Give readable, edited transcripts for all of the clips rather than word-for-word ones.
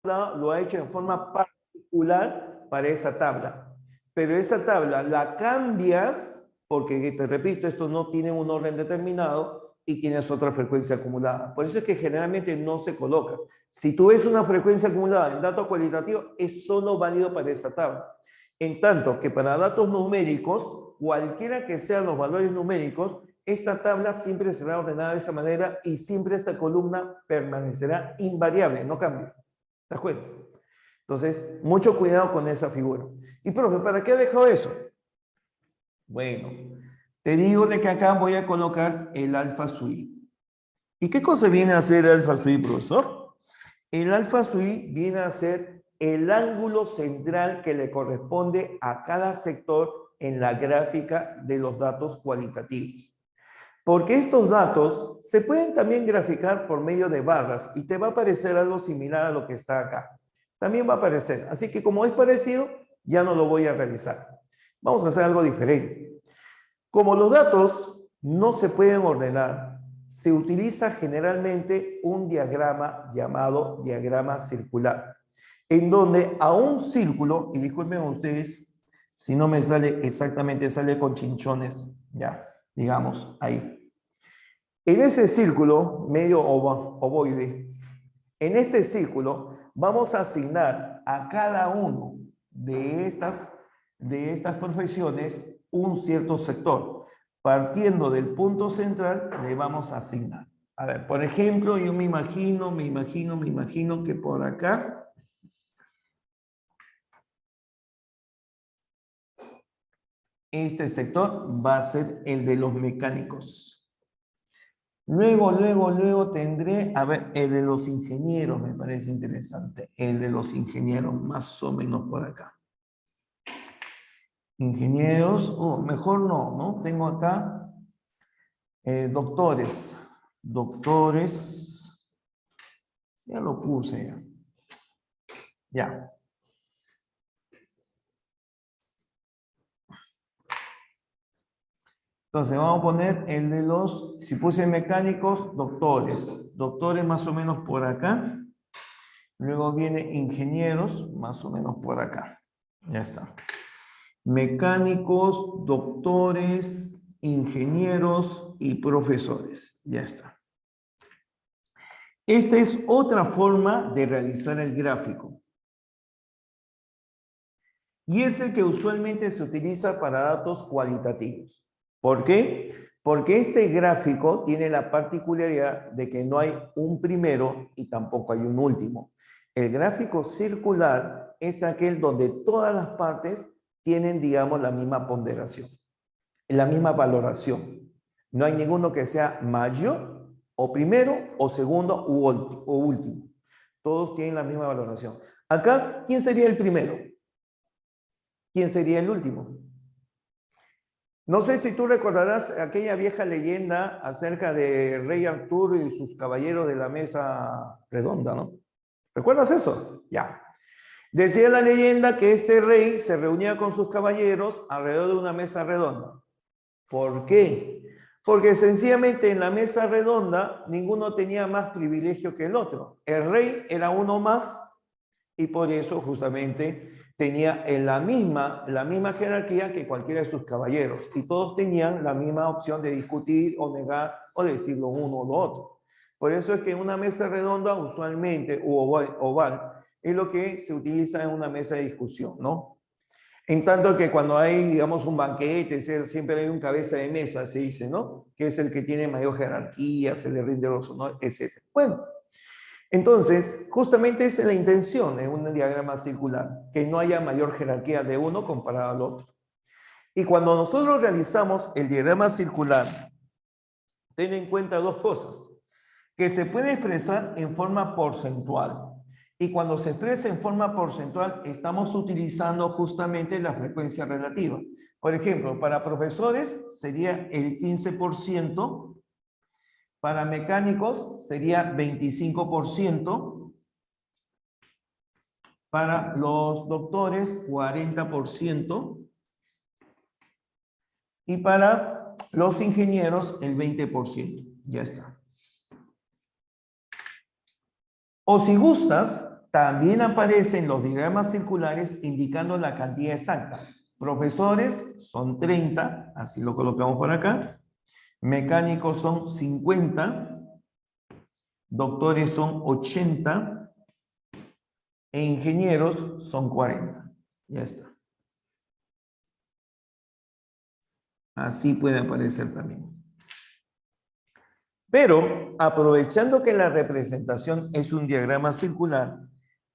lo ha hecho en forma particular para esa tabla. Pero esa tabla la cambias, porque te repito, estos no tienen un orden determinado y tienes otra frecuencia acumulada. Por eso es que generalmente no se coloca. Si tú ves una frecuencia acumulada en datos cualitativos, es solo válido para esa tabla. En tanto que para datos numéricos, cualquiera que sean los valores numéricos, esta tabla siempre será ordenada de esa manera y siempre esta columna permanecerá invariable, no cambia. ¿Te das cuenta? Entonces, mucho cuidado con esa figura. Y profe, ¿para qué he dejado eso? Bueno, te digo de que acá voy a colocar el alfa sui. ¿Y qué cosa viene a ser el alfa sui, profesor? El alfa sui viene a ser el ángulo central que le corresponde a cada sector en la gráfica de los datos cualitativos. Porque estos datos se pueden también graficar por medio de barras y te va a aparecer algo similar a lo que está acá. También va a aparecer. Así que como es parecido, ya no lo voy a realizar. Vamos a hacer algo diferente. Como los datos no se pueden ordenar, se utiliza generalmente un diagrama llamado diagrama circular, en donde a un círculo, y disculpen ustedes, si no me sale exactamente, sale con chinchones, ya, digamos, ahí. En ese círculo medio ovoide, en este círculo vamos a asignar a cada uno de estas profesiones un cierto sector. Partiendo del punto central, le vamos a asignar. A ver, por ejemplo, yo me imagino que por acá este sector va a ser el de los mecánicos. Luego tendré, a ver, el de los ingenieros me parece interesante. El de los ingenieros, más o menos por acá. Ingenieros, mejor no, ¿no? Tengo acá doctores. Doctores, ya lo puse ya. Ya. Entonces vamos a poner el de los, si puse mecánicos, doctores. Doctores más o menos por acá. Luego viene ingenieros, más o menos por acá. Ya está. Mecánicos, doctores, ingenieros y profesores. Ya está. Esta es otra forma de realizar el gráfico. Y es el que usualmente se utiliza para datos cualitativos. ¿Por qué? Porque este gráfico tiene la particularidad de que no hay un primero y tampoco hay un último. El gráfico circular es aquel donde todas las partes tienen, digamos, la misma ponderación, la misma valoración. No hay ninguno que sea mayor o primero o segundo o último. Todos tienen la misma valoración. Acá, ¿quién sería el primero? ¿Quién sería el último? No sé si tú recordarás aquella vieja leyenda acerca de Rey Arturo y sus caballeros de la mesa redonda, ¿no? ¿Recuerdas eso? Ya. Decía la leyenda que este rey se reunía con sus caballeros alrededor de una mesa redonda. ¿Por qué? Porque sencillamente en la mesa redonda ninguno tenía más privilegio que el otro. El rey era uno más y por eso justamente tenía la misma jerarquía que cualquiera de sus caballeros y todos tenían la misma opción de discutir o negar o decir lo uno o lo otro. Por eso es que una mesa redonda usualmente, o oval, es lo que se utiliza en una mesa de discusión, ¿no? En tanto que cuando hay, digamos, un banquete, siempre hay un cabeza de mesa, se dice, ¿no? Que es el que tiene mayor jerarquía, se le rinde los honores, etc. Bueno, entonces, justamente esa es la intención en un diagrama circular, que no haya mayor jerarquía de uno comparado al otro. Y cuando nosotros realizamos el diagrama circular, ten en cuenta dos cosas, que se puede expresar en forma porcentual. Y cuando se expresa en forma porcentual, estamos utilizando justamente la frecuencia relativa. Por ejemplo, para profesores sería el 15%, para mecánicos sería 25%, para los doctores 40% y para los ingenieros el 20%. Ya está. O si gustas, También aparecen los diagramas circulares indicando la cantidad exacta. Profesores son 30, así lo colocamos por acá. Mecánicos son 50. Doctores son 80. E ingenieros son 40. Ya está. Así puede aparecer también. Pero, aprovechando que la representación es un diagrama circular,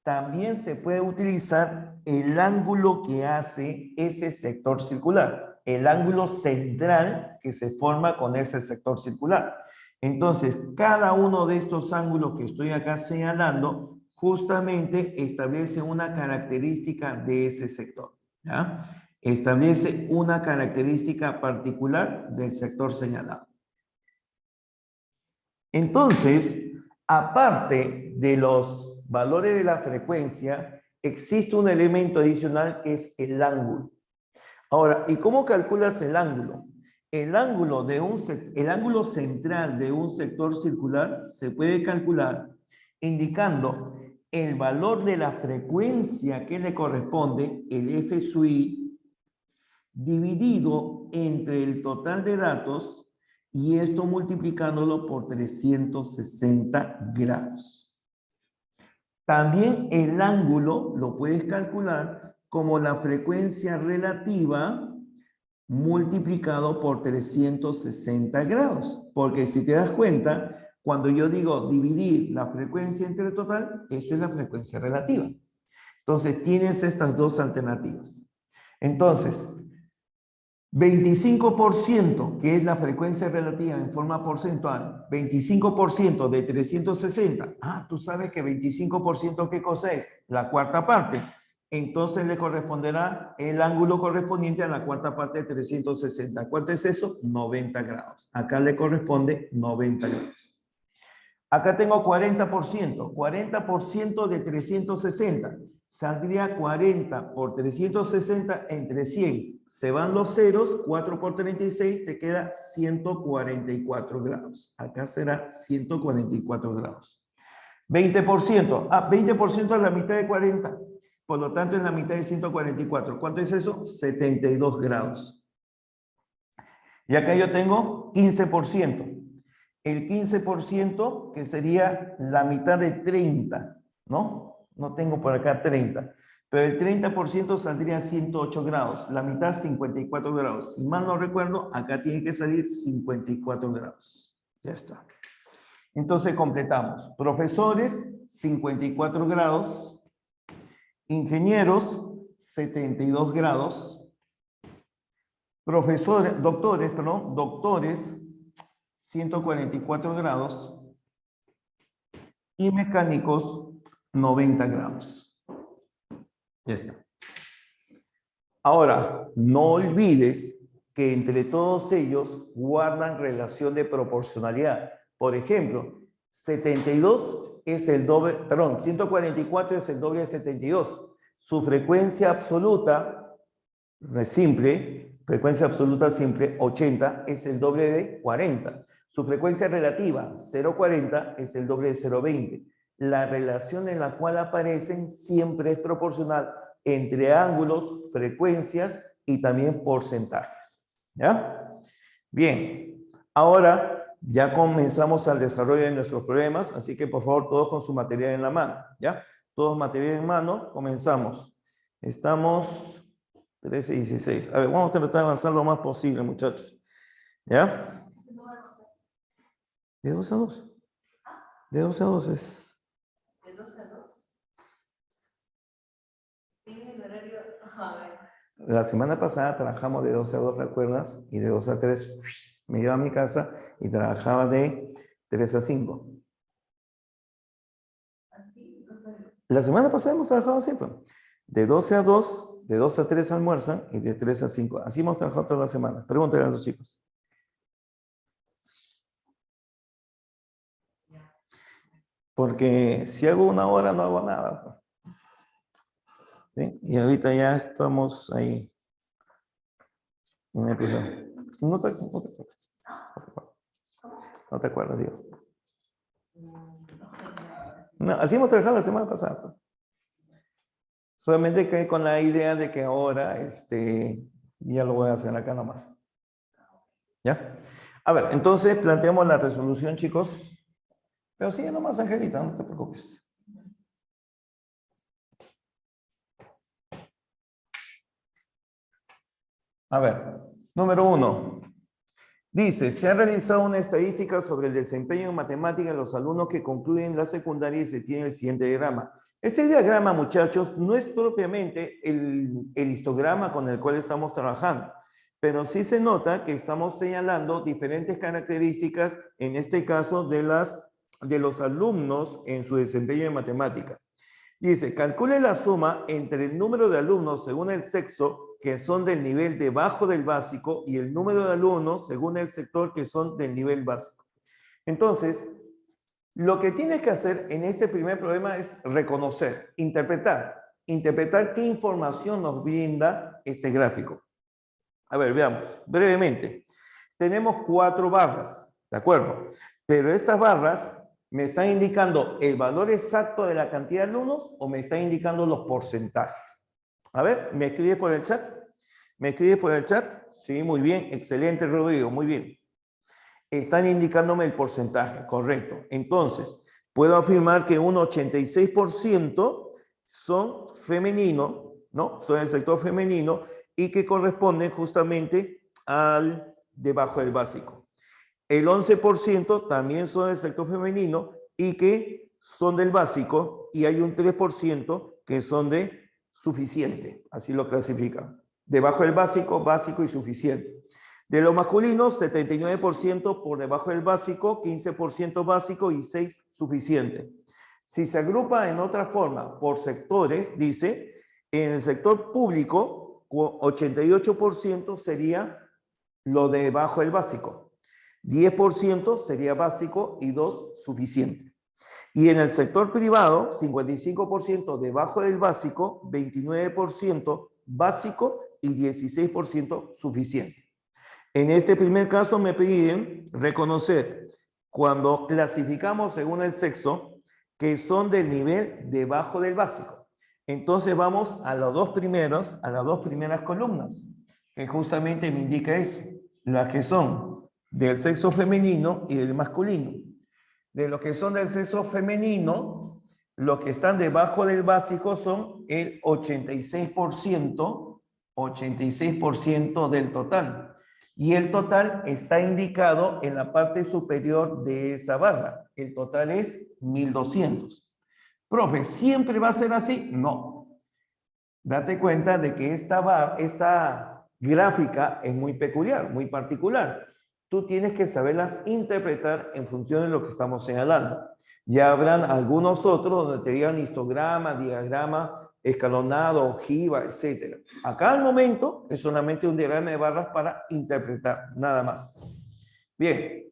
también se puede utilizar el ángulo que hace ese sector circular, el ángulo central que se forma con ese sector circular. Entonces, cada uno de estos ángulos que estoy acá señalando, justamente establece una característica de ese sector, ¿ya? Establece una característica particular del sector señalado. Entonces, aparte de los valores de la frecuencia, existe un elemento adicional que es el ángulo. Ahora, ¿y cómo calculas el ángulo? El ángulo central de un sector circular se puede calcular indicando el valor de la frecuencia que le corresponde, el f sub i, dividido entre el total de datos, y esto multiplicándolo por 360 grados. También el ángulo lo puedes calcular como la frecuencia relativa multiplicado por 360 grados. Porque si te das cuenta, cuando yo digo dividir la frecuencia entre el total, eso es la frecuencia relativa. Entonces tienes estas dos alternativas. Entonces, 25%, que es la frecuencia relativa en forma porcentual, 25% de 360. Ah, tú sabes que 25%, ¿qué cosa es? La cuarta parte. Entonces le corresponderá el ángulo correspondiente a la cuarta parte de 360. ¿Cuánto es eso? 90 grados. Acá le corresponde 90 grados. Acá tengo 40%. 40% de 360. Saldría 40 por 360 entre 100. Se van los ceros, 4 por 36, te queda 144 grados. Acá será 144 grados. 20%. 20% es la mitad de 40. Por lo tanto, es la mitad de 144. ¿Cuánto es eso? 72 grados. Y acá yo tengo 15%. El 15%, que sería la mitad de 30, ¿no? No tengo por acá 30. Pero el 30% saldría 108 grados. La mitad 54 grados. Si mal no recuerdo, acá tiene que salir 54 grados. Ya está. Entonces completamos. Profesores, 54 grados. Ingenieros, 72 grados. Doctores, 144 grados. Y mecánicos, 90 grados. Ya está. Ahora, no olvides que entre todos ellos guardan relación de proporcionalidad. Por ejemplo, 72 es el doble, perdón, 144 es el doble de 72. Su frecuencia absoluta, frecuencia absoluta simple, 80, es el doble de 40. Su frecuencia relativa, 0,40, es el doble de 0,20. La relación en la cual aparecen siempre es proporcional entre ángulos, frecuencias y también porcentajes. ¿Ya? Bien, ahora ya comenzamos al desarrollo de nuestros problemas, así que por favor todos con su material en la mano. ¿Ya? Todos material en mano, comenzamos. Estamos 13 y 16. A ver, vamos a tratar de avanzar lo más posible, muchachos. ¿Ya? De 12 a 2. De 12 a 2 es... ¿De 12 a 2? ¿Tiene el horario? A ver. La semana pasada trabajamos de 12 a 2, ¿recuerdas? Y de 2 a 3 me iba a mi casa y trabajaba de 3 a 5. ¿Así? No sé. La semana pasada hemos trabajado así, pues. De 12 a 2, de 2 a 3 almuerzan y de 3 a 5. Así hemos trabajado toda la semana. Pregúntale a los chicos. Porque si hago una hora, no hago nada. ¿Sí? Y ahorita ya estamos ahí. En el episodio. No te acuerdas. No te acuerdas, digo. No, así hemos trabajado la semana pasada. Solamente que con la idea de que ahora, ya lo voy a hacer acá nomás. ¿Ya? A ver, entonces planteamos la resolución, chicos. Pero sigue nomás, Angelita, no te preocupes. A ver, número 1. Dice, se ha realizado una estadística sobre el desempeño en matemáticas de los alumnos que concluyen la secundaria y se tiene el siguiente diagrama. Este diagrama, muchachos, no es propiamente el histograma con el cual estamos trabajando, pero sí se nota que estamos señalando diferentes características, en este caso, de los alumnos en su desempeño en matemática. Dice, calcule la suma entre el número de alumnos según el sexo que son del nivel debajo del básico y el número de alumnos según el sector que son del nivel básico. Entonces, lo que tienes que hacer en este primer problema es reconocer, interpretar qué información nos brinda este gráfico. A ver, veamos brevemente. Tenemos 4 barras, ¿de acuerdo? Pero estas barras me están indicando el valor exacto de la cantidad de alumnos o me están indicando los porcentajes. A ver, ¿me escribes por el chat? ¿Me escribes por el chat? Sí, muy bien, excelente, Rodrigo, muy bien. Están indicándome el porcentaje, correcto. Entonces, puedo afirmar que un 86% son femeninos, ¿no? Son el sector femenino y que corresponden justamente al debajo del básico. El 11% también son del sector femenino y que son del básico, y hay un 3% que son de suficiente, así lo clasifican. Debajo del básico, básico y suficiente. De los masculinos, 79% por debajo del básico, 15% básico y 6% suficiente. Si se agrupa en otra forma por sectores, dice, en el sector público, 88% sería lo debajo del básico. 10% sería básico y 2% suficiente. Y en el sector privado, 55% debajo del básico, 29% básico y 16% suficiente. En este primer caso me piden reconocer cuando clasificamos según el sexo que son del nivel debajo del básico. Entonces vamos a las dos primeras columnas, que justamente me indica eso, las que son del sexo femenino y del masculino. De los que son del sexo femenino, los que están debajo del básico son el 86% del total. Y el total está indicado en la parte superior de esa barra. El total es 1200. Profe, ¿siempre va a ser así? No. Date cuenta de que esta gráfica es muy peculiar, muy particular. Tú tienes que saberlas interpretar en función de lo que estamos señalando. Ya habrán algunos otros donde te digan histograma, diagrama, escalonado, ojiva, etc. Acá al momento es solamente un diagrama de barras para interpretar, nada más. Bien,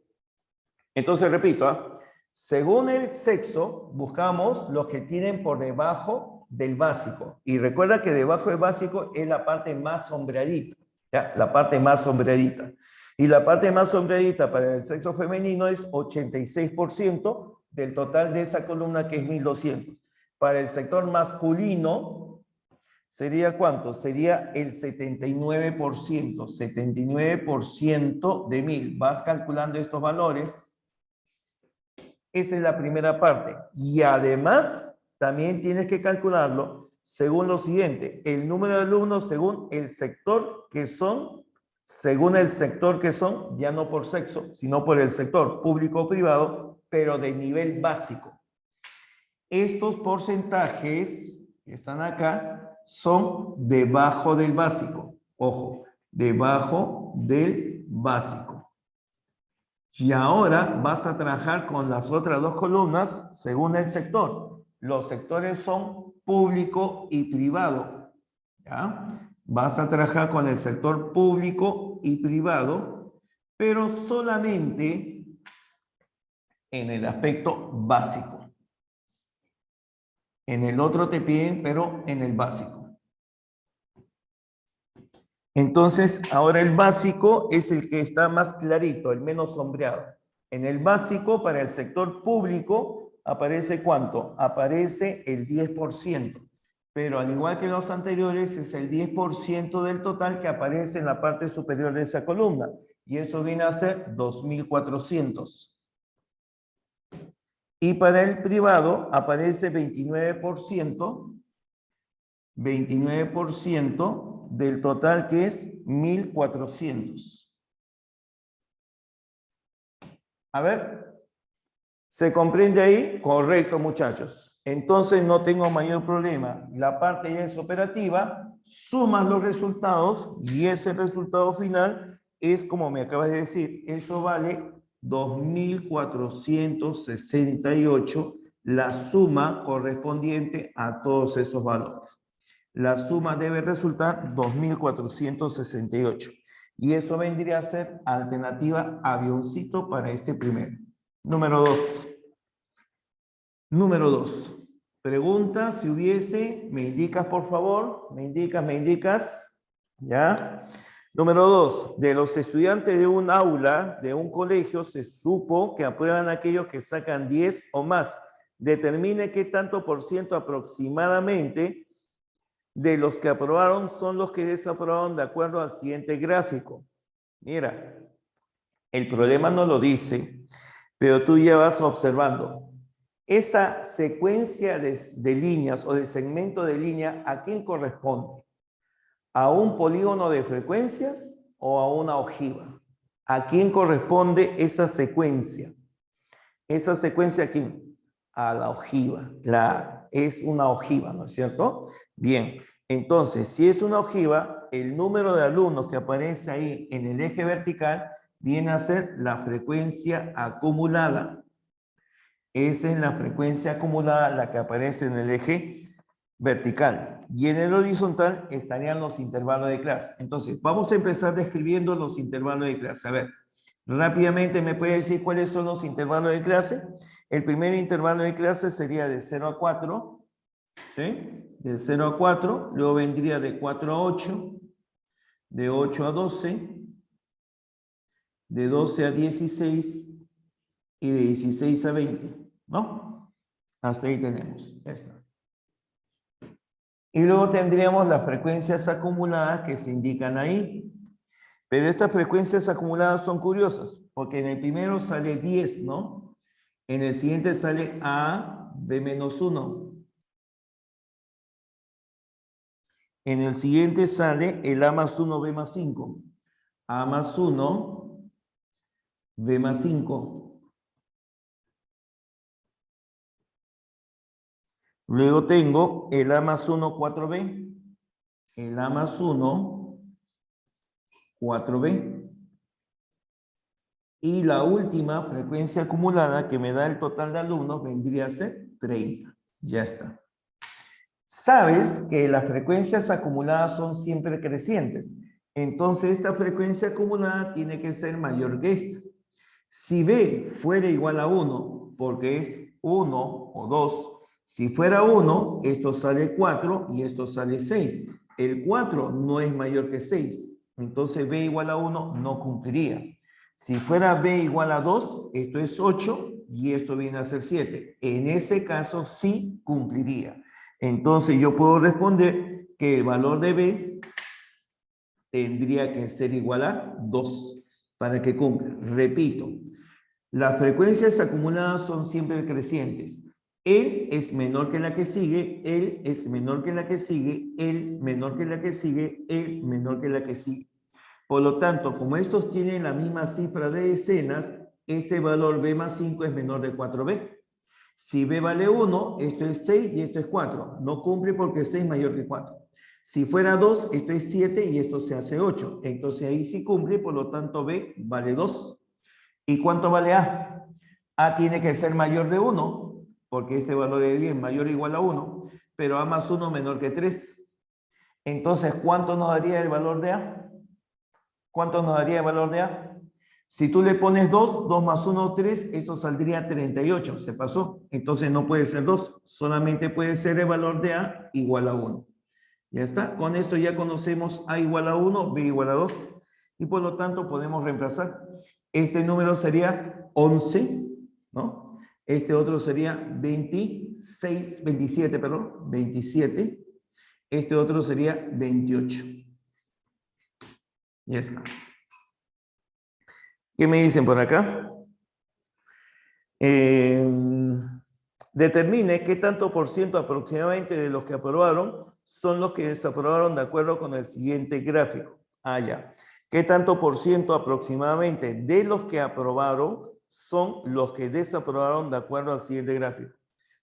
entonces repito, según el sexo buscamos los que tienen por debajo del básico. Y recuerda que debajo del básico es la parte más sombreadita, ¿ya? La parte más sombreadita. Y la parte más sombreadita para el sexo femenino es 86% del total de esa columna, que es 1200. Para el sector masculino, ¿sería cuánto? Sería el 79%. 79% de 1000. Vas calculando estos valores. Esa es la primera parte. Y además, también tienes que calcularlo según lo siguiente. El número de alumnos según el sector que son, ya no por sexo, sino por el sector público o privado, pero de nivel básico. Estos porcentajes que están acá son debajo del básico. Ojo, debajo del básico. Y ahora vas a trabajar con las otras dos columnas según el sector. Los sectores son público y privado. ¿Ya? Vas a trabajar con el sector público y privado, pero solamente en el aspecto básico. En el otro te piden, pero en el básico. Entonces, ahora el básico es el que está más clarito, el menos sombreado. En el básico, para el sector público, aparece ¿cuánto? Aparece el 10%. pero al igual que los anteriores, es el 10% del total que aparece en la parte superior de esa columna. Y eso viene a ser 2.400. Y para el privado aparece 29% del total, que es 1.400. A ver, ¿se comprende ahí? Correcto, muchachos. Entonces no tengo mayor problema. La parte ya es operativa, sumas los resultados y ese resultado final es como me acabas de decir. Eso vale 2.468, la suma correspondiente a todos esos valores. La suma debe resultar 2.468. Y eso vendría a ser alternativa avioncito para este primero. Número 2. Número 2. Pregunta, si hubiese, me indicas por favor, me indicas, ¿ya? Número 2. De los estudiantes de un aula, de un colegio, se supo que aprueban aquellos que sacan 10 o más. Determine qué tanto por ciento aproximadamente de los que aprobaron son los que desaprobaron de acuerdo al siguiente gráfico. Mira, el problema no lo dice, pero tú ya vas observando. Esa secuencia de líneas o de segmento de línea, ¿a quién corresponde? ¿A un polígono de frecuencias o a una ojiva? ¿A quién corresponde esa secuencia? ¿Esa secuencia a quién? A la ojiva. Es una ojiva, ¿no es cierto? Bien, entonces, si es una ojiva, el número de alumnos que aparece ahí en el eje vertical viene a ser la frecuencia acumulada. Esa es la frecuencia acumulada, la que aparece en el eje vertical. Y en el horizontal estarían los intervalos de clase. Entonces, vamos a empezar describiendo los intervalos de clase. A ver, rápidamente me puede decir cuáles son los intervalos de clase. El primer intervalo de clase sería de 0 a 4, ¿sí? De 0 a 4, luego vendría de 4 a 8, de 8 a 12, de 12 a 16 y de 16 a 20, ¿no? Hasta ahí tenemos esta. Y luego tendríamos las frecuencias acumuladas que se indican ahí. Pero estas frecuencias acumuladas son curiosas, porque en el primero sale 10, ¿no? En el siguiente sale A de menos 1. En el siguiente sale el A más 1, B más 5. A más 1, B más 5. Luego tengo el A más 1, 4B. El A más 1, 4B. Y la última frecuencia acumulada que me da el total de alumnos vendría a ser 30. Ya está. Sabes que las frecuencias acumuladas son siempre crecientes. Entonces, esta frecuencia acumulada tiene que ser mayor que esta. Si B fuera igual a 1, porque es 1 o 2, si fuera 1, esto sale 4 y esto sale 6. El 4 no es mayor que 6. Entonces, B igual a 1 no cumpliría. Si fuera B igual a 2, esto es 8 y esto viene a ser 7. En ese caso, sí cumpliría. Entonces, yo puedo responder que el valor de B tendría que ser igual a 2 para que cumpla. Repito, las frecuencias acumuladas son siempre crecientes. L es menor que la que sigue, L es menor que la que sigue, L menor que la que sigue, L menor que la que sigue. Por lo tanto, como estos tienen la misma cifra de decenas, este valor B más 5 es menor de 4B. Si B vale 1, esto es 6 y esto es 4. No cumple porque 6 es mayor que 4. Si fuera 2, esto es 7 y esto se hace 8. Entonces ahí sí cumple, por lo tanto B vale 2. ¿Y cuánto vale A? A tiene que ser mayor de 1, porque este valor de 10 es mayor o igual a 1, pero A más 1 menor que 3. Entonces, ¿cuánto nos daría el valor de A? ¿Cuánto nos daría el valor de A? Si tú le pones 2, 2 más 1, 3, eso saldría 38. Se pasó. Entonces no puede ser 2. Solamente puede ser el valor de A igual a 1. Ya está. Con esto ya conocemos A igual a 1, B igual a 2. Y por lo tanto podemos reemplazar. Este número sería 11, ¿no? Este otro sería 27, perdón. 27. Este otro sería 28. Ya está. ¿Qué me dicen por acá? Determine qué tanto por ciento aproximadamente de los que aprobaron son los que desaprobaron de acuerdo con el siguiente gráfico. Ah, ya. ¿Qué tanto por ciento aproximadamente de los que aprobaron son los que desaprobaron de acuerdo al siguiente gráfico?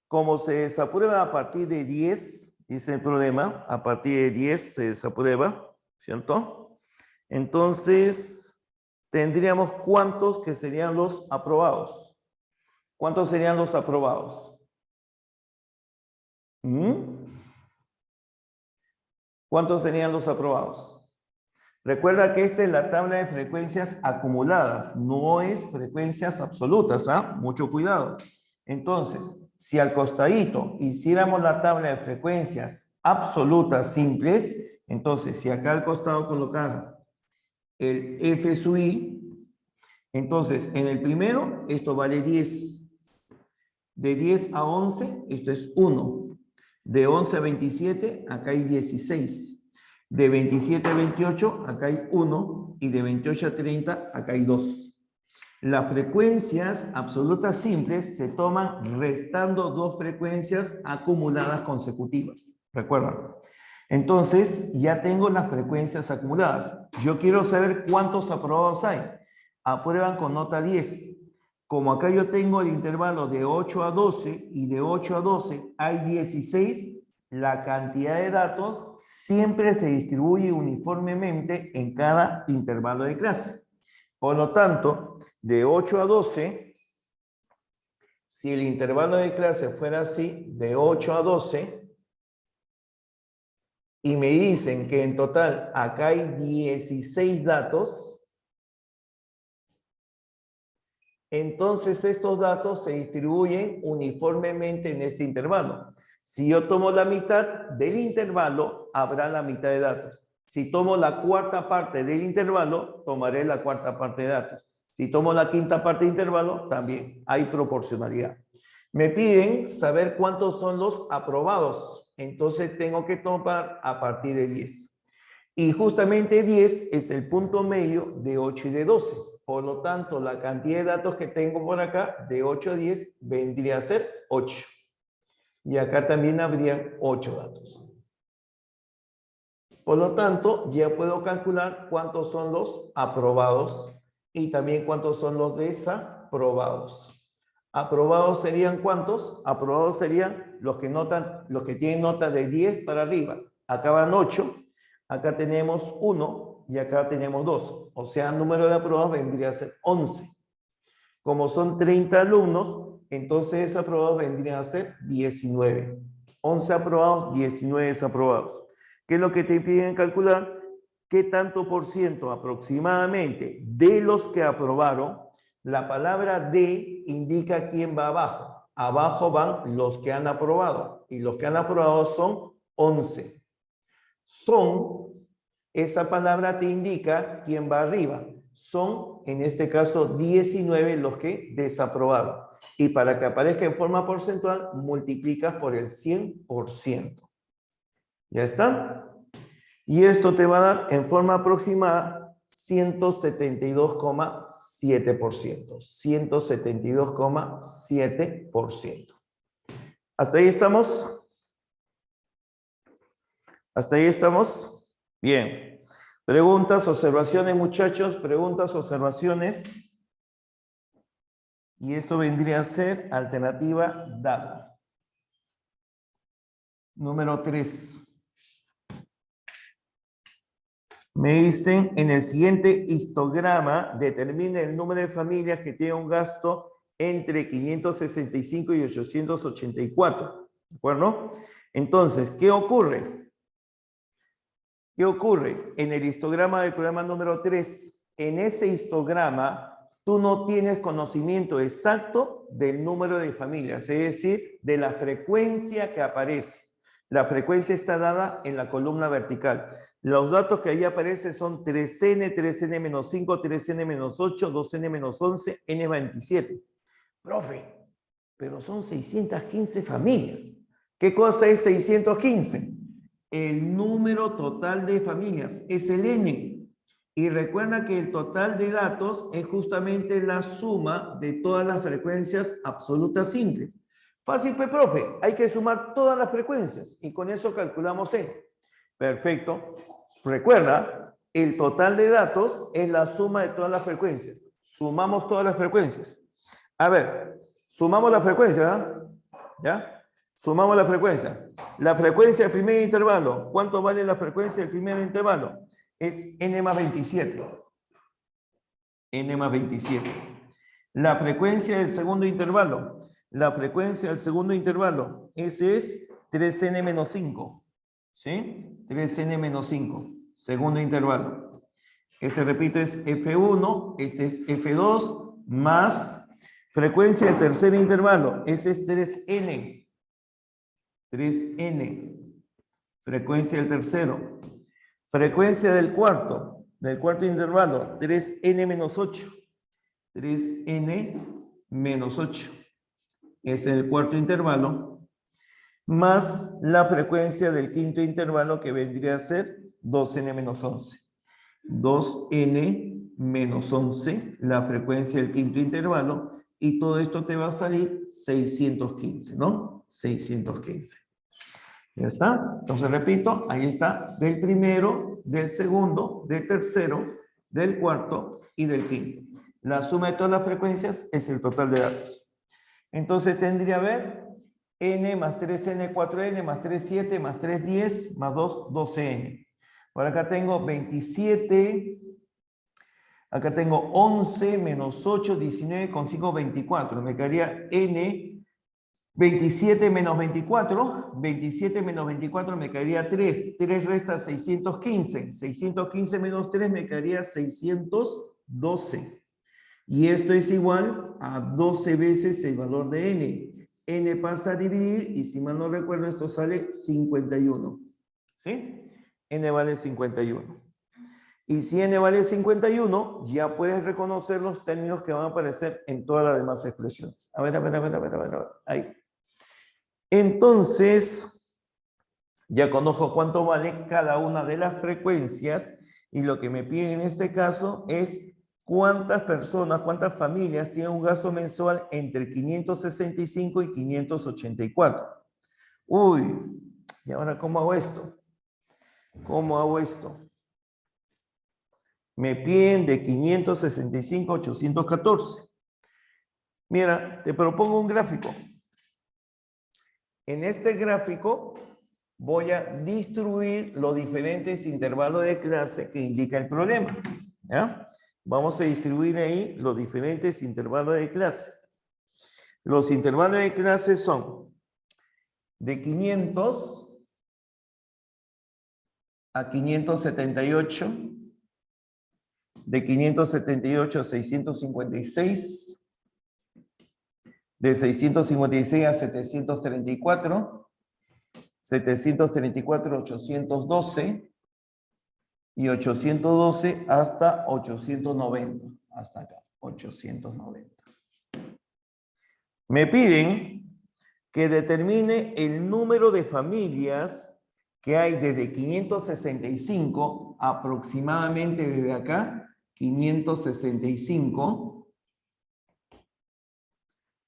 Como se desaprueba a partir de 10, dice el problema, a partir de 10 se desaprueba, ¿cierto? Entonces, tendríamos cuántos que serían los aprobados. ¿Cuántos serían los aprobados? ¿Cuántos serían los aprobados? Recuerda que esta es la tabla de frecuencias acumuladas, no es frecuencias absolutas, ¿ah? Mucho cuidado. Entonces, si al costadito hiciéramos la tabla de frecuencias absolutas simples, entonces si acá al costado colocar el F sub I, entonces en el primero esto vale 10. De 10 a 11, esto es 1. De 11 a 27, acá hay 16. De 27 a 28, acá hay 1. Y de 28 a 30, acá hay 2. Las frecuencias absolutas simples se toman restando dos frecuencias acumuladas consecutivas. ¿Recuerdan? Entonces, ya tengo las frecuencias acumuladas. Yo quiero saber cuántos aprobados hay. Aprueban con nota 10. Como acá yo tengo el intervalo de 8 a 12 y de 8 a 12 hay 16, la cantidad de datos siempre se distribuye uniformemente en cada intervalo de clase. Por lo tanto, de 8 a 12, si el intervalo de clase fuera así, de 8 a 12, y me dicen que en total acá hay 16 datos, entonces estos datos se distribuyen uniformemente en este intervalo. Si yo tomo la mitad del intervalo, habrá la mitad de datos. Si tomo la cuarta parte del intervalo, tomaré la cuarta parte de datos. Si tomo la quinta parte del intervalo, también hay proporcionalidad. Me piden saber cuántos son los aprobados. Entonces tengo que tomar a partir de 10. Y justamente 10 es el punto medio de 8 y de 12. Por lo tanto, la cantidad de datos que tengo por acá, de 8 a 10, vendría a ser 8. Y acá también habrían 8 datos. Por lo tanto, ya puedo calcular cuántos son los aprobados y también cuántos son los desaprobados. ¿Aprobados serían cuántos? Aprobados serían los que tienen nota de 10 para arriba. Acá van 8, acá tenemos 1 y acá tenemos 2. O sea, el número de aprobados vendría a ser 11. Como son 30 alumnos, entonces desaprobados vendrían a ser 19. 11 aprobados, 19 desaprobados. ¿Qué es lo que te piden calcular? ¿Qué tanto por ciento aproximadamente de los que aprobaron? La palabra de indica quién va abajo. Abajo van los que han aprobado. Y los que han aprobado son 11. Son, esa palabra te indica quién va arriba. Son, en este caso, 19 los que desaprobaron. Y para que aparezca en forma porcentual, multiplicas por el 100%. ¿Ya está? Y esto te va a dar en forma aproximada 172,7%. 172,7%. ¿Hasta ahí estamos? ¿Hasta ahí estamos? Bien. Preguntas, observaciones, muchachos. Preguntas, observaciones. Y esto vendría a ser alternativa dado. Número 3. Me dicen, en el siguiente histograma, determine el número de familias que tienen un gasto entre 565 y 884. ¿De acuerdo? Entonces, ¿qué ocurre? ¿Qué ocurre? En el histograma del programa número 3, en ese histograma, tú no tienes conocimiento exacto del número de familias, es decir, de la frecuencia que aparece. La frecuencia está dada en la columna vertical. Los datos que ahí aparecen son 3n, 3n-5, 3n-8, 2n-11, n-27. Profe, pero son 615 familias. ¿Qué cosa es 615? el número total de familias, es el N. Y recuerda que el total de datos es justamente la suma de todas las frecuencias absolutas simples. Fácil, pues, profe. Hay que sumar todas las frecuencias y con eso calculamos N. Perfecto. Recuerda, el total de datos es la suma de todas las frecuencias. Sumamos todas las frecuencias. A ver, sumamos la frecuencia, ¿verdad? ¿Ya? Sumamos la frecuencia. La frecuencia del primer intervalo. ¿Cuánto vale la frecuencia del primer intervalo? Es n más 27. N más 27. La frecuencia del segundo intervalo. La frecuencia del segundo intervalo. Ese es 3n menos 5. ¿Sí? 3n menos 5. Segundo intervalo. Este, repito, es F1. Este es F2 más frecuencia del tercer intervalo. Ese es 3n. 3n. Frecuencia del tercero. Frecuencia del cuarto intervalo, 3n menos 8. 3n menos 8. Es el cuarto intervalo. Más la frecuencia del quinto intervalo, que vendría a ser 2n menos 11. 2n menos 11, la frecuencia del quinto intervalo. Y todo esto te va a salir 615, ¿no? 615. Ya está. Entonces, repito, ahí está, del primero, del segundo, del tercero, del cuarto y del quinto. La suma de todas las frecuencias es el total de datos. Entonces, tendría a ver n más 3n, 4n, más 3, 7, más 3, 10, más 2, 12n. Por acá tengo 27, acá tengo 11, menos 8, 19, con 5, 24. Me quedaría n 27 menos 24, 27 menos 24 me caería 3, 3 resta 615, 615 menos 3 me caería 612. Y esto es igual a 12 veces el valor de n. N pasa a dividir y si mal no recuerdo esto sale 51. ¿Sí? N vale 51. Y si n vale 51, ya puedes reconocer los términos que van a aparecer en todas las demás expresiones. A ver. Ahí. Entonces, ya conozco cuánto vale cada una de las frecuencias y lo que me piden en este caso es cuántas personas, cuántas familias tienen un gasto mensual entre 565 y 584. Uy, ¿y ahora cómo hago esto? ¿Cómo hago esto? Me piden de 565 a 814. Mira, te propongo un gráfico. En este gráfico voy a distribuir los diferentes intervalos de clase que indica el problema. ¿Ya? Vamos a distribuir ahí los diferentes intervalos de clase. Los intervalos de clase son de 500 a 578, de 578 a 656, de 656 a 734, 734 a 812 y 812 hasta 890. Hasta acá, 890. Me piden que determine el número de familias que hay desde 565, aproximadamente desde acá, 565,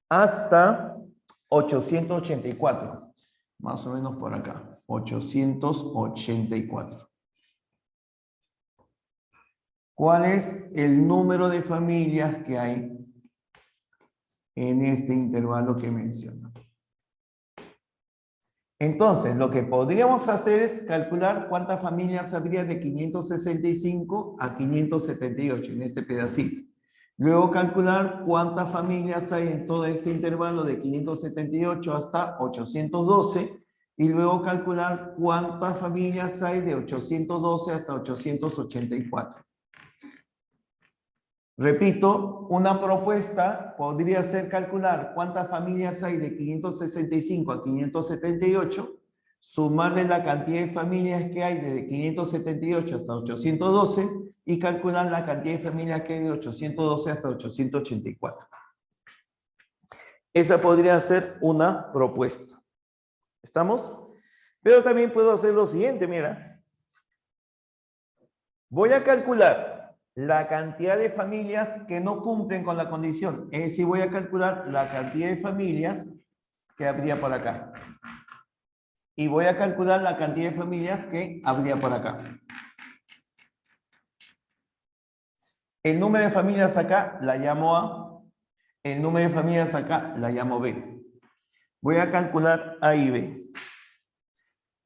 hasta 884, más o menos por acá, 884. ¿Cuál es el número de familias que hay en este intervalo que menciono? Entonces, lo que podríamos hacer es calcular cuántas familias habría de 565 a 578 en este pedacito. Luego calcular cuántas familias hay en todo este intervalo de 578 hasta 812 y luego calcular cuántas familias hay de 812 hasta 884. Repito, una propuesta podría ser calcular cuántas familias hay de 565 a 578, sumarle la cantidad de familias que hay desde 578 hasta 812 y calcular la cantidad de familias que hay de 812 hasta 884. Esa podría ser una propuesta. ¿Estamos? Pero también puedo hacer lo siguiente, mira. Voy a calcular la cantidad de familias que no cumplen con la condición. Es decir, voy a calcular la cantidad de familias que habría por acá. Y voy a calcular la cantidad de familias que habría por acá. El número de familias acá la llamo A. El número de familias acá la llamo B. Voy a calcular A y B.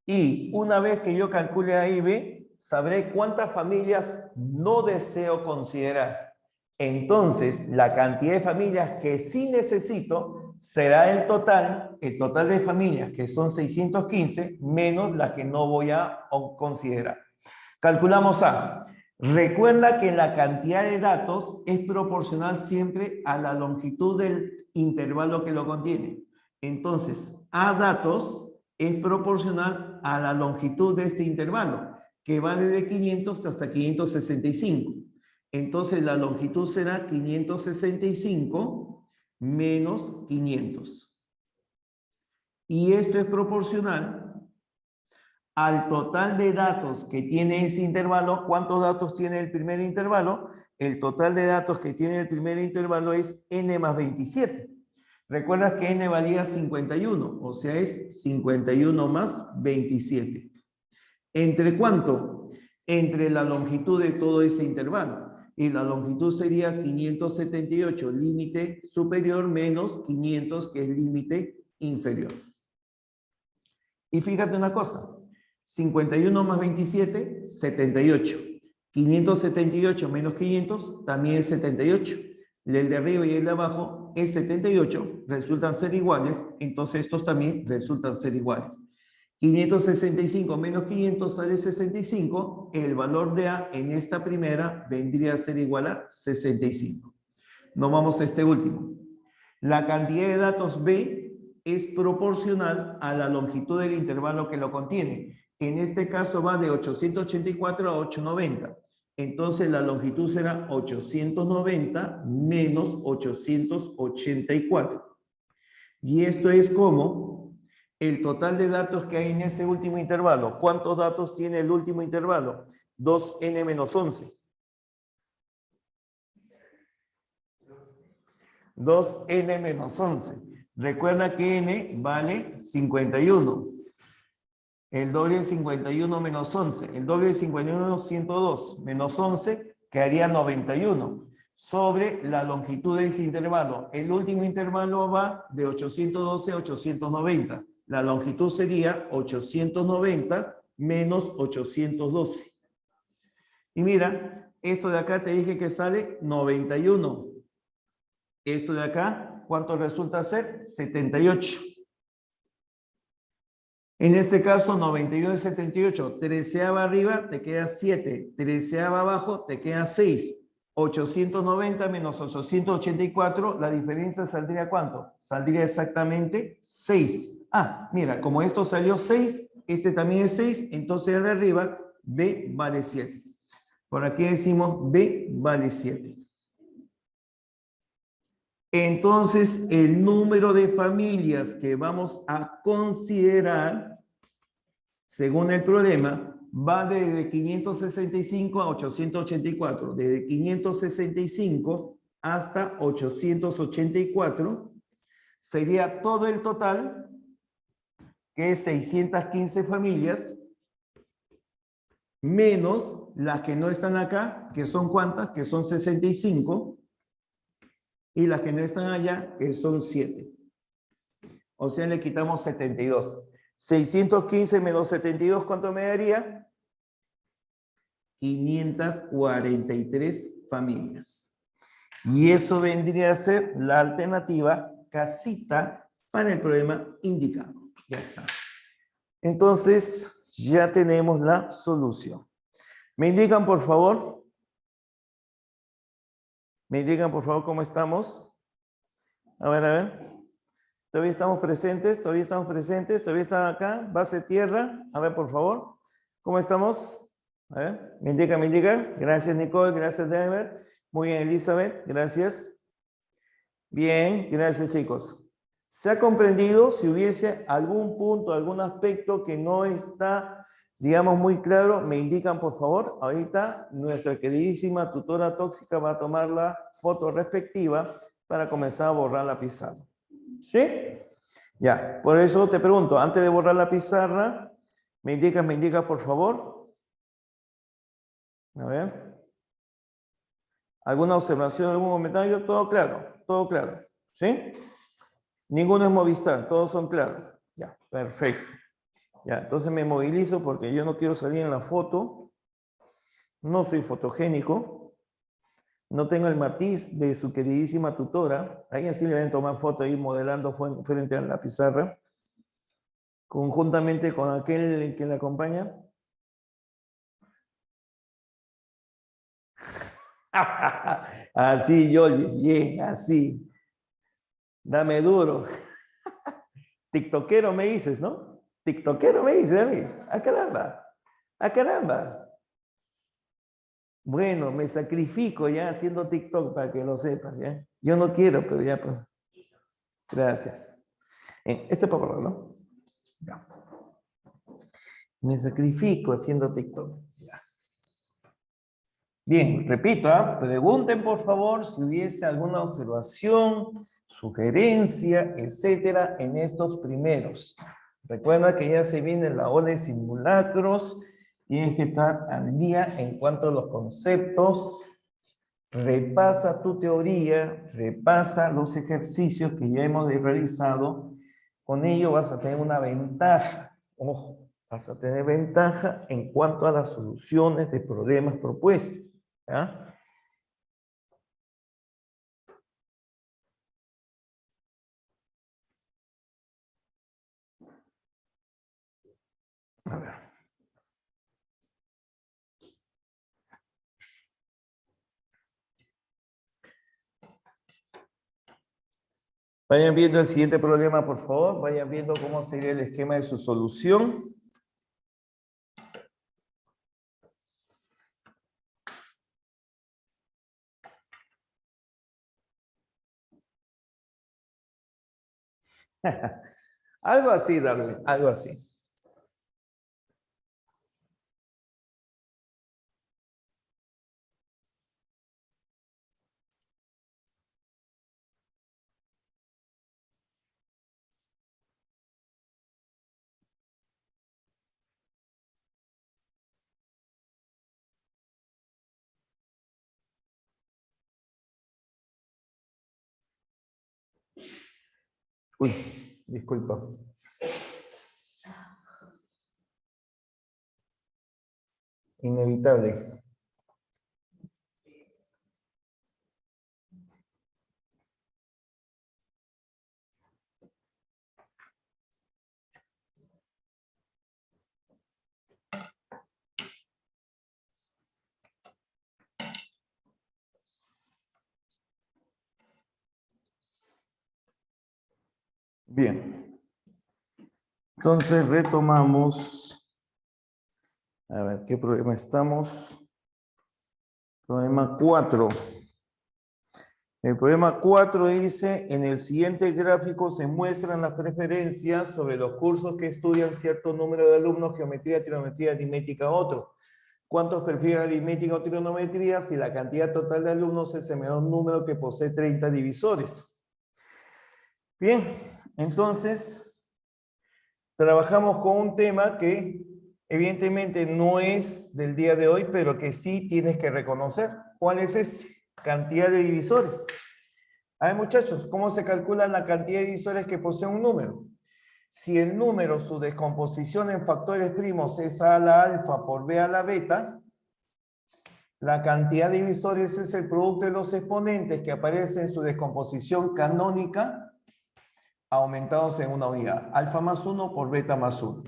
Y una vez que yo calcule A y B, sabré cuántas familias no deseo considerar. Entonces, la cantidad de familias que sí necesito será el total de familias, que son 615, menos las que no voy a considerar. Calculamos A. Recuerda que la cantidad de datos es proporcional siempre a la longitud del intervalo que lo contiene. Entonces, A datos es proporcional a la longitud de este intervalo, que va desde 500 hasta 565. Entonces, la longitud será 565 menos 500. Y esto es proporcional al total de datos que tiene ese intervalo. ¿Cuántos datos tiene el primer intervalo? El total de datos que tiene el primer intervalo es n más 27. Recuerdas que n valía 51, o sea, es 51 más 27. ¿Entre cuánto? Entre la longitud de todo ese intervalo. Y la longitud sería 578, límite superior, menos 500, que es límite inferior. Y fíjate una cosa. 51 más 27, 78. 578 menos 500 también es 78. El de arriba y el de abajo es 78, resultan ser iguales, entonces estos también resultan ser iguales. 565 menos 500 sale 65, el valor de A en esta primera vendría a ser igual a 65. Nos vamos a este último. La cantidad de datos B es proporcional a la longitud del intervalo que lo contiene. En este caso va de 884 a 890. Entonces la longitud será 890 menos 884. Y esto es como el total de datos que hay en ese último intervalo. ¿Cuántos datos tiene el último intervalo? 2n menos 11. 2n menos 11. Recuerda que n vale 51. El doble de 51 menos 11. El doble de 51 es 102. Menos 11 quedaría 91. Sobre la longitud de ese intervalo. El último intervalo va de 812 a 890. La longitud sería 890 menos 812. Y mira, esto de acá te dije que sale 91. Esto de acá, ¿cuánto resulta ser? 78. En este caso, 91 y 78. 13ava arriba te queda 7. 13ava abajo te queda 6. 890 menos 884, la diferencia saldría ¿cuánto? Saldría exactamente 6. Ah, mira, como esto salió 6, este también es 6, entonces el de arriba, B vale 7. Por aquí decimos B vale 7. Entonces, el número de familias que vamos a considerar, según el problema, va desde 565 a 884. Desde 565 hasta 884 sería todo el total, que es 615 familias, menos las que no están acá, que son ¿cuántas? Que son 65. Y las que no están allá, que son 7. O sea, le quitamos 72. 615 menos 72, ¿cuánto me daría? 543 familias. Y eso vendría a ser la alternativa casita para el problema indicado. Ya está. Entonces, ya tenemos la solución. ¿Me indican, por favor? ¿Me indican, por favor, cómo estamos? A ver. ¿Todavía estamos presentes? ¿Todavía estamos presentes? ¿Todavía están acá? ¿Base tierra? A ver, por favor. ¿Cómo estamos? A ver, me indica. Gracias, Nicole. Gracias, Denver. Muy bien, Elizabeth. Gracias. Bien, gracias, chicos. ¿Se ha comprendido? Si hubiese algún punto, algún aspecto que no está, digamos, muy claro, me indican, por favor. Ahorita nuestra queridísima tutora tóxica va a tomar la foto respectiva para comenzar a borrar la pizarra. ¿Sí? Ya, por eso te pregunto, antes de borrar la pizarra, me indicas, por favor. A ver. ¿Alguna observación, algún comentario? Todo claro. ¿Sí? Ninguno es Movistar, todos son claros. Ya, perfecto. Ya, entonces me movilizo porque yo no quiero salir en la foto. No soy fotogénico. No tengo el matiz de su queridísima tutora. A ella sí le van a tomar foto ahí modelando frente a la pizarra. Conjuntamente con aquel que la acompaña. Así, Yoli, bien, así. Dame duro. TikTokero me dices, ¿no? TikTokero me dices a mí. ¡Ah, caramba! ¡Ah, caramba! Bueno, me sacrifico ya haciendo TikTok para que lo sepas, ¿ya? Yo no quiero, pero ya, pues. Gracias. Este papá, ¿no? Ya. Me sacrifico haciendo TikTok. Ya. Bien, repito, pregunten por favor si hubiese alguna observación, sugerencia, etcétera, en estos primeros. Recuerda que ya se viene la hora de simulacros, tienes que estar al día en cuanto a los conceptos, repasa tu teoría, repasa los ejercicios que ya hemos realizado, con ello vas a tener una ventaja, ojo, vas a tener ventaja en cuanto a las soluciones de problemas propuestos. ¿Ya? A ver. Vayan viendo el siguiente problema, por favor. Vayan viendo cómo sería el esquema de su solución. Algo así, Darwin, algo así. Uy, disculpa. Inevitable. Bien. Entonces retomamos. A ver, ¿qué problema estamos? Problema 4. El problema 4 dice, en el siguiente gráfico se muestran las preferencias sobre los cursos que estudian cierto número de alumnos, geometría, trigonometría, aritmética, otro. ¿Cuántos prefieren aritmética o trigonometría si la cantidad total de alumnos es el menor número que posee 30 divisores? Bien, entonces, trabajamos con un tema que evidentemente no es del día de hoy, pero que sí tienes que reconocer. ¿Cuál es ese? Cantidad de divisores. A ver, muchachos, ¿cómo se calcula la cantidad de divisores que posee un número? Si el número, su descomposición en factores primos es a la alfa por b a la beta, la cantidad de divisores es el producto de los exponentes que aparecen en su descomposición canónica aumentados en una unidad. Alfa más 1 por beta más 1.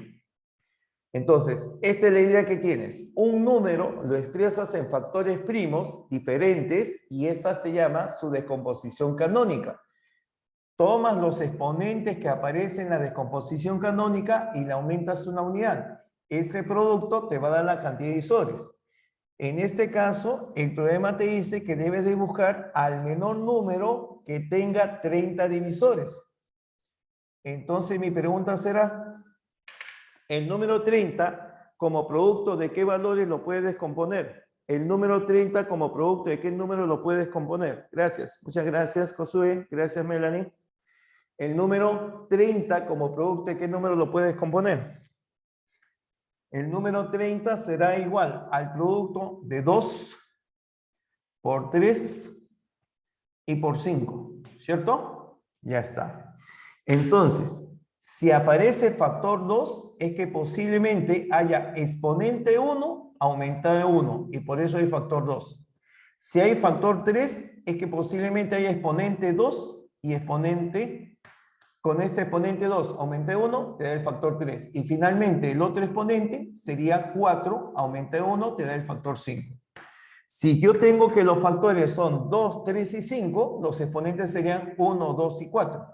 Entonces, esta es la idea que tienes. Un número lo expresas en factores primos diferentes y esa se llama su descomposición canónica. Tomas los exponentes que aparecen en la descomposición canónica y le aumentas una unidad. Ese producto te va a dar la cantidad de divisores. En este caso, el problema te dice que debes de buscar al menor número que tenga 30 divisores. Entonces mi pregunta será, el número 30 como producto de qué valores lo puedes descomponer. El número 30 como producto de qué número lo puedes descomponer. Gracias. Muchas gracias, Josué. Gracias, Melanie. El número 30 como producto de qué número lo puedes descomponer. El número 30 será igual al producto de 2 por 3 y por 5, ¿cierto? Ya está. Entonces, si aparece factor 2, es que posiblemente haya exponente 1 aumentado de 1, y por eso hay factor 2. Si hay factor 3, es que posiblemente haya exponente 2 y exponente, con este exponente 2 aumenté 1, te da el factor 3. Y finalmente el otro exponente sería 4, aumenta 1, te da el factor 5. Si yo tengo que los factores son 2, 3 y 5, los exponentes serían 1, 2 y 4.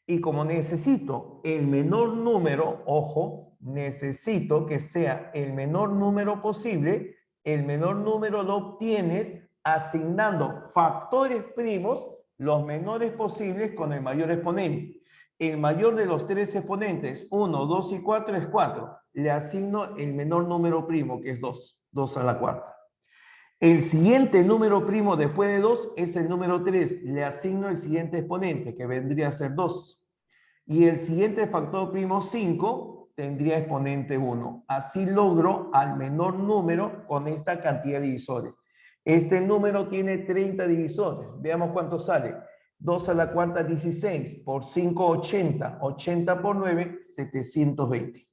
Y como necesito el menor número, ojo, necesito que sea el menor número posible, el menor número lo obtienes asignando factores primos los menores posibles con el mayor exponente. El mayor de los tres exponentes, 1, 2 y 4, es 4. Le asigno el menor número primo, que es 2, 2 a la cuarta. El siguiente número primo después de 2 es el número 3. Le asigno el siguiente exponente, que vendría a ser 2. Y el siguiente factor primo 5 tendría exponente 1. Así logro al menor número con esta cantidad de divisores. Este número tiene 30 divisores. Veamos cuánto sale. 2 a la cuarta, 16. Por 5, 80. 80 por 9, 720.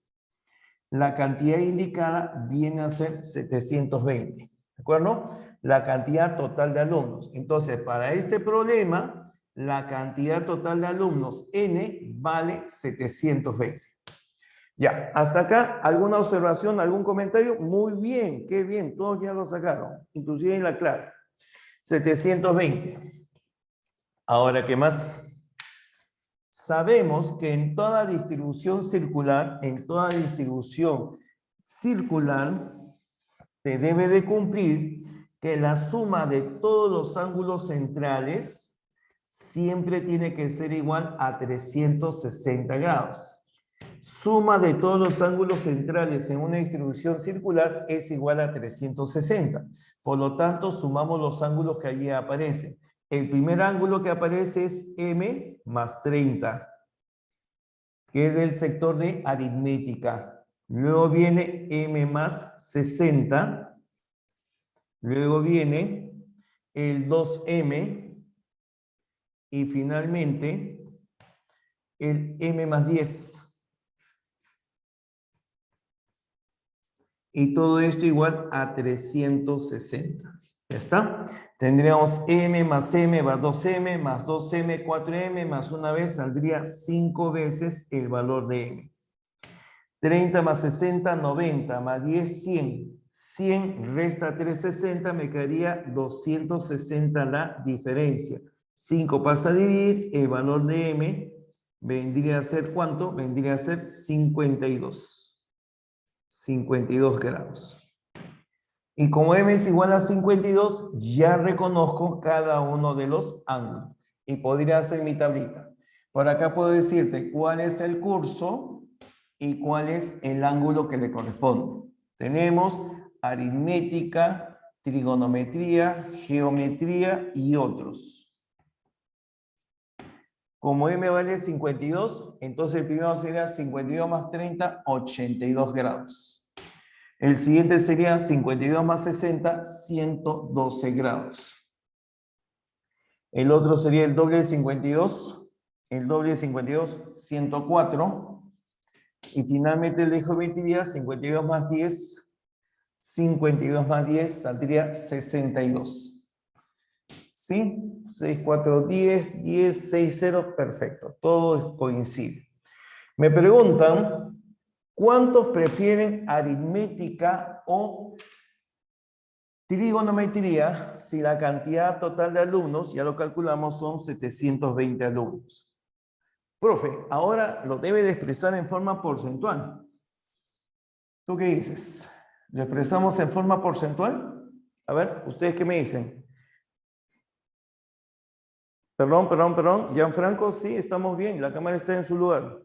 La cantidad indicada viene a ser 720. ¿De acuerdo? La cantidad total de alumnos. Entonces, para este problema, la cantidad total de alumnos N vale 720. Ya, hasta acá, ¿alguna observación, algún comentario? Muy bien, qué bien, todos ya lo sacaron, inclusive en la clase. 720. Ahora, ¿qué más? Sabemos que en toda distribución circular, se debe de cumplir que la suma de todos los ángulos centrales siempre tiene que ser igual a 360 grados. Suma de todos los ángulos centrales en una distribución circular es igual a 360. Por lo tanto, sumamos los ángulos que allí aparecen. El primer ángulo que aparece es M más 30, que es del sector de aritmética. Luego viene M más 60. Luego viene el 2M. Y finalmente el M más 10. Y todo esto igual a 360. ¿Ya está? Tendríamos M más 2M, más 2M, 4M, más una vez saldría 5 veces el valor de M. 30 más 60, 90, más 10, 100. 100 resta 360, me quedaría 260 la diferencia. 5 pasa a dividir, el valor de M vendría a ser ¿cuánto? Vendría a ser 52. 52 grados. Y como M es igual a 52, ya reconozco cada uno de los ángulos. Y podría hacer mi tablita. Por acá puedo decirte cuál es el curso y cuál es el ángulo que le corresponde. Tenemos aritmética, trigonometría, geometría y otros. Como M vale 52, entonces el primero sería 52 más 30, 82 grados. El siguiente sería 52 más 60, 112 grados. El otro sería el doble de 52. El doble de 52, 104. Y finalmente el de geometría, 52 más 10. 52 más 10 saldría 62. ¿Sí? 6, 4, 10, 10, 6, 0, perfecto. Todo coincide. Me preguntan, ¿cuántos prefieren aritmética o trigonometría si la cantidad total de alumnos, ya lo calculamos, son 720 alumnos? Profe, ahora lo debe de expresar en forma porcentual. ¿Tú qué dices? ¿Lo expresamos en forma porcentual? A ver, ¿ustedes qué me dicen? Perdón. Gianfranco, sí, estamos bien. La cámara está en su lugar.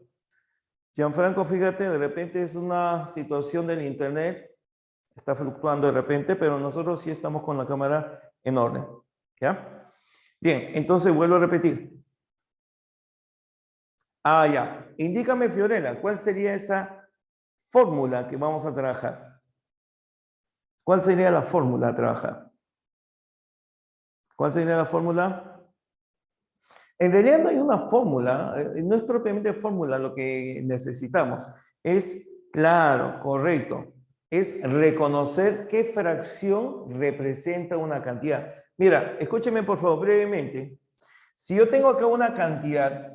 Gianfranco, fíjate, de repente es una situación del internet. Está fluctuando de repente, pero nosotros sí estamos con la cámara en orden. ¿Ya? Bien, entonces vuelvo a repetir. Ah, ya. Indícame, Fiorella, ¿cuál sería esa fórmula que vamos a trabajar? ¿Cuál sería la fórmula a trabajar? ¿Cuál sería la fórmula? En realidad no hay una fórmula, no es propiamente fórmula lo que necesitamos. Es, claro, correcto, es reconocer qué fracción representa una cantidad. Mira, escúcheme por favor brevemente. Si yo tengo acá una cantidad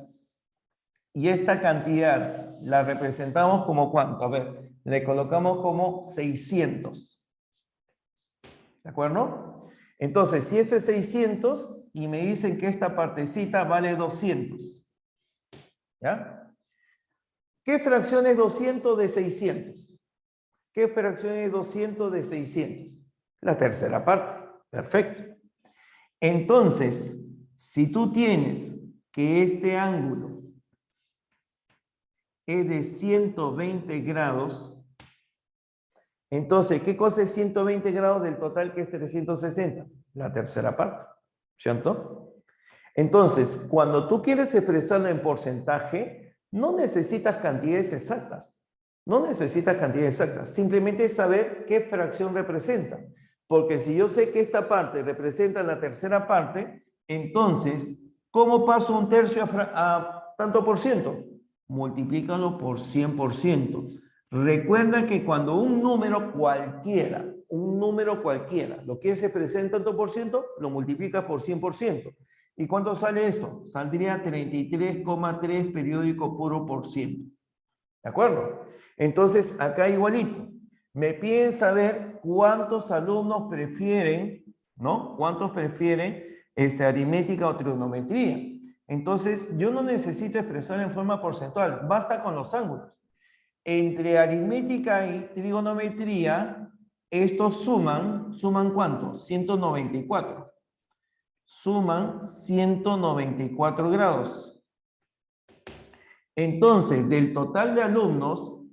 y esta cantidad la representamos como ¿cuánto? A ver, le colocamos como 600. ¿De acuerdo? Entonces, si esto es 600 y me dicen que esta partecita vale 200. ¿Ya? ¿Qué fracción es 200 de 600? ¿Qué fracción es 200 de 600? La tercera parte. Perfecto. Entonces, si tú tienes que este ángulo es de 120 grados, entonces, ¿qué cosa es 120 grados del total que es 360? La tercera parte, ¿cierto? Entonces, cuando tú quieres expresarlo en porcentaje, no necesitas cantidades exactas. No necesitas cantidades exactas. Simplemente saber qué fracción representa. Porque si yo sé que esta parte representa la tercera parte, entonces, ¿cómo paso un tercio a tanto por ciento? Multiplícalo por 100%. Recuerda que cuando un número cualquiera, lo que se presenta tanto por ciento, lo multiplicas por 100%. ¿Y cuánto sale esto? Saldría 33,3 periódico puro por ciento. ¿De acuerdo? Entonces, acá igualito. Me piden saber cuántos alumnos prefieren, ¿no? ¿Cuántos prefieren aritmética o trigonometría? Entonces, yo no necesito expresar en forma porcentual, basta con los ángulos. Entre aritmética y trigonometría, estos suman ¿cuánto? 194. Suman 194 grados. Entonces, del total de alumnos,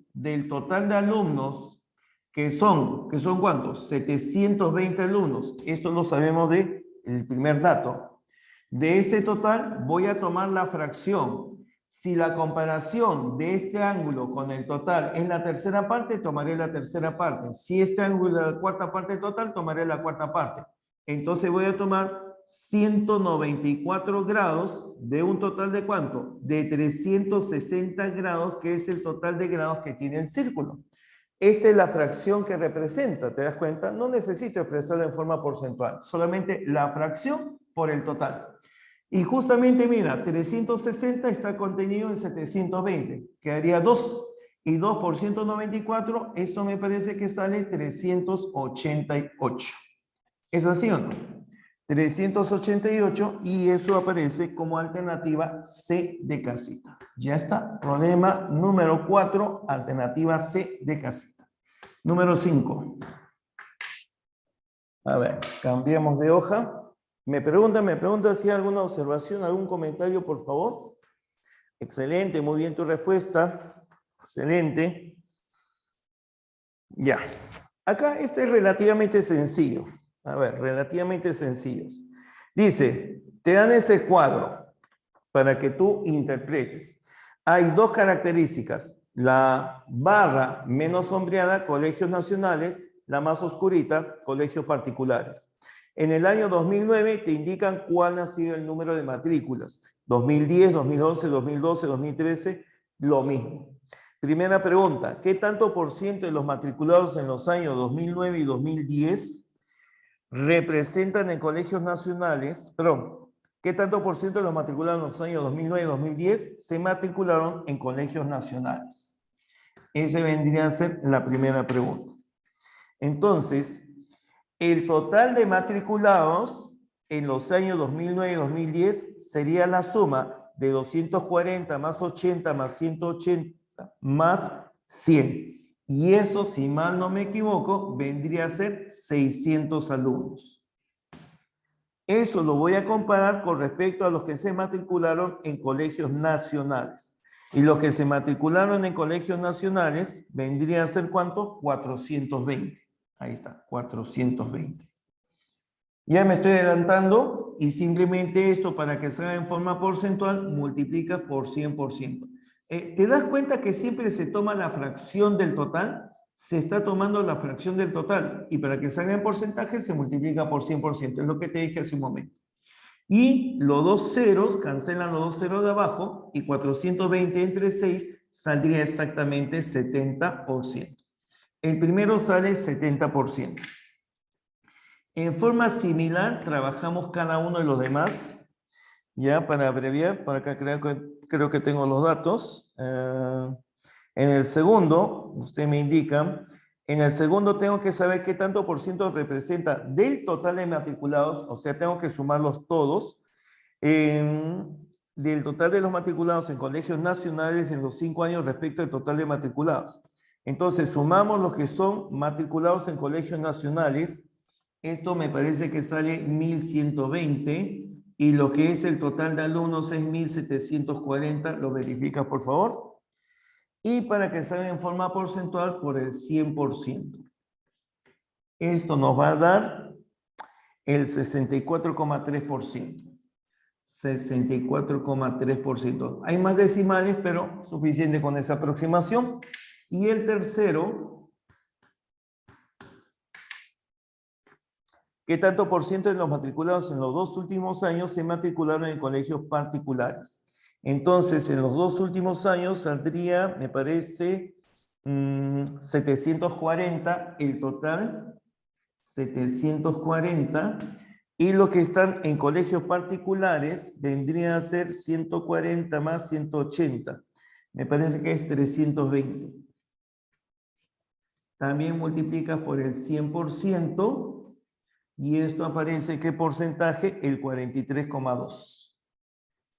que son ¿cuántos? 720 alumnos. Esto lo sabemos del primer dato. De este total voy a tomar la fracción. Si la comparación de este ángulo con el total es la tercera parte, tomaré la tercera parte. Si este ángulo es la cuarta parte del total, tomaré la cuarta parte. Entonces voy a tomar 194 grados de un total de ¿cuánto? De 360 grados, que es el total de grados que tiene el círculo. Esta es la fracción que representa, ¿te das cuenta? No necesito expresarla en forma porcentual, solamente la fracción por el total. Y justamente, mira, 360 está contenido en 720, quedaría 2. Y 2 por 194, eso me parece que sale 388. ¿Es así o no? 388 y eso aparece como alternativa C de casita. Ya está. Problema número 4, alternativa C de casita. Número 5. A ver, cambiemos de hoja. Me pregunta si hay alguna observación, algún comentario, por favor. Excelente, muy bien tu respuesta. Excelente. Ya. Acá este es relativamente sencillo. A ver, relativamente sencillos. Dice, te dan ese cuadro para que tú interpretes. Hay dos características. La barra menos sombreada, colegios nacionales, la más oscurita, colegios particulares. En el año 2009 te indican cuál ha sido el número de matrículas. 2010, 2011, 2012, 2013, lo mismo. Primera pregunta, ¿qué tanto por ciento de los matriculados en los años 2009 y 2010 representan en colegios nacionales, perdón, ¿qué tanto por ciento de los matriculados en los años 2009 y 2010 se matricularon en colegios nacionales? Esa vendría a ser la primera pregunta. Entonces, el total de matriculados en los años 2009 y 2010 sería la suma de 240 más 80 más 180 más 100. Y eso, si mal no me equivoco, vendría a ser 600 alumnos. Eso lo voy a comparar con respecto a los que se matricularon en colegios nacionales. Y los que se matricularon en colegios nacionales vendría a ser ¿cuánto? 420. Ahí está, 420. Ya me estoy adelantando y simplemente esto para que salga en forma porcentual multiplica por 100%. ¿Te das cuenta que siempre se toma la fracción del total? Se está tomando la fracción del total y para que salga en porcentaje se multiplica por 100%. Es lo que te dije hace un momento. Y los dos ceros, cancelan los dos ceros de abajo y 420 entre 6 saldría exactamente 70%. El primero sale 70%. En forma similar, trabajamos cada uno de los demás. Ya, para abreviar, por acá creo que tengo los datos. En el segundo, usted me indica, en el segundo tengo que saber qué tanto por ciento representa del total de matriculados, o sea, tengo que sumarlos todos, del total de los matriculados en colegios nacionales en los 5 años respecto al total de matriculados. Entonces, sumamos los que son matriculados en colegios nacionales. Esto me parece que sale 1120 y lo que es el total de alumnos es 1740. ¿Lo verificas, por favor? Y para que salga en forma porcentual por el 100%. Esto nos va a dar el 64,3%. 64,3%. Hay más decimales, pero suficiente con esa aproximación. Y el tercero, ¿qué tanto por ciento de los matriculados en los 2 últimos años se matricularon en colegios particulares? Entonces, en los 2 últimos años saldría, me parece, 740 el total, 740, y los que están en colegios particulares vendría a ser 140 más 180. Me parece que es 320. También multiplicas por el 100%, y esto aparece, ¿qué porcentaje? El 43,2.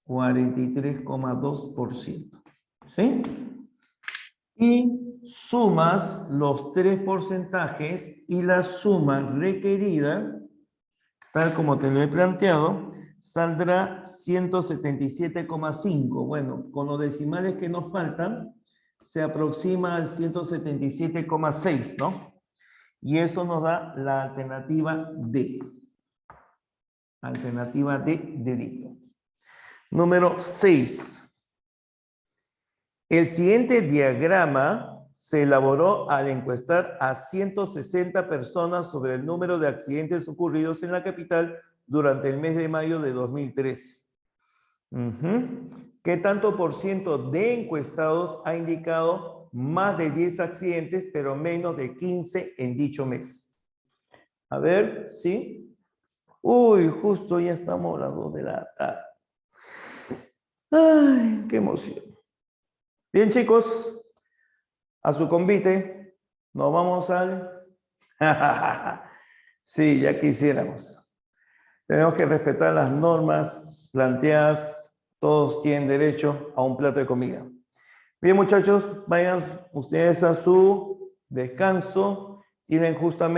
43,2%. ¿Sí? Y sumas los 3 porcentajes y la suma requerida, tal como te lo he planteado, saldrá 177,5. Bueno, con los decimales que nos faltan, se aproxima al 177,6, ¿no? Y eso nos da la alternativa D. Alternativa D, dedito. Número 6. El siguiente diagrama se elaboró al encuestar a 160 personas sobre el número de accidentes ocurridos en la capital durante el mes de mayo de 2013. ¿Qué tanto por ciento de encuestados ha indicado más de 10 accidentes, pero menos de 15 en dicho mes? A ver, ¿sí? Uy, justo ya estamos a las 2 de la tarde. ¡Ay, qué emoción! Bien, chicos, a su convite, nos vamos al... Sí, ya quisiéramos. Tenemos que respetar las normas planteadas. Todos tienen derecho a un plato de comida. Bien, muchachos, vayan ustedes a su descanso. Tienen justamente...